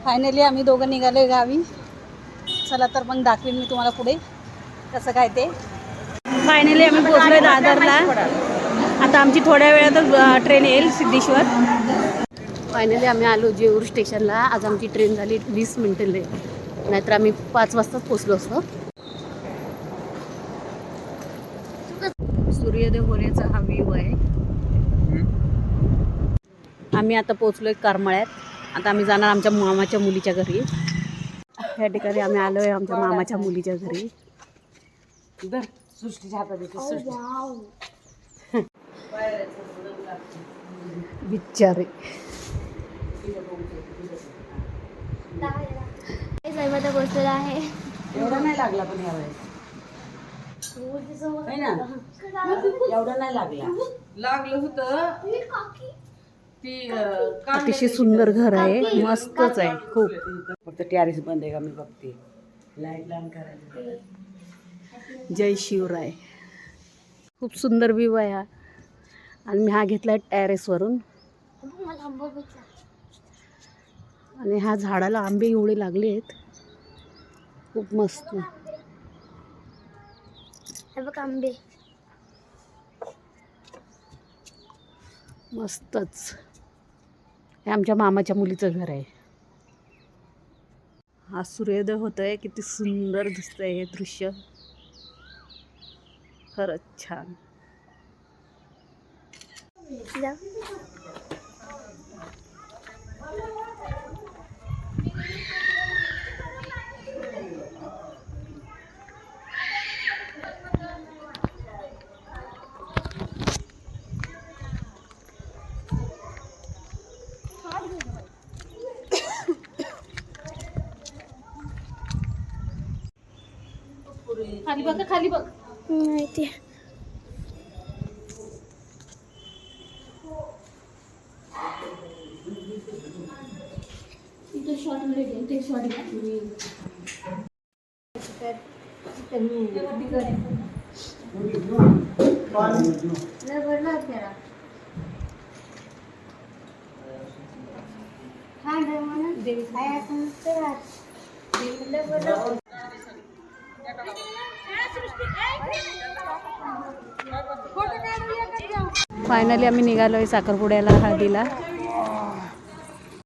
Finally आम्ही दोघं निघालोय गावी. चला तर मग दाखवीन मी तुम्हाला पुढे कसं काय ते. फायनली आम्ही पोहोचलोय दादरला. आता आमची थोड्या वेळातच ट्रेन येईल सिद्धेश्वर. फायनली आम्ही आलो जेऊर स्टेशनला. आज आमची ट्रेन झाली 20 मिनिटं लेट, नाहीतर आम्ही 5 वाजताच पोचलो असतो. सूर्योदय होण्याचा हा व्ह्यू आहे. आम्ही आता पोचलोय करमाळ्यात. आता आम्ही जाणार आमच्या मामाच्या मुलीच्या घरी. या ठिकाणी आम्ही आलोय आमच्या मामाच्या मुलीच्या घरी. बिचारे बसलेला आहे. एवढा नाही लागला पण यावेळेस एवढा नाही लागला. लागलं होतं. अतिशय सुंदर घर आहे, मस्तच आहे खूप. फक्त टॅरिस बंद आहे का मी बघते. लाईट लहान करायला. जय शिवराय. खूप सुंदर व्ह्यू आहे हा. आणि मी हा घेतला टॅरेसवरून. आणि ह्या झाडाला आंबे एवढे लागले आहेत, खूप मस्त. हे बघ आंबे मस्तच. हे आमच्या मामाच्या मुलीचं घर आहे. हा सूर्योदय होतोय, किती सुंदर दिसतंय हे दृश्य. खरंच छान. खाली बघ, खाली बघ. माहिती फायनली आम्ही निघालोय साखरपुड्याला, हळदीला.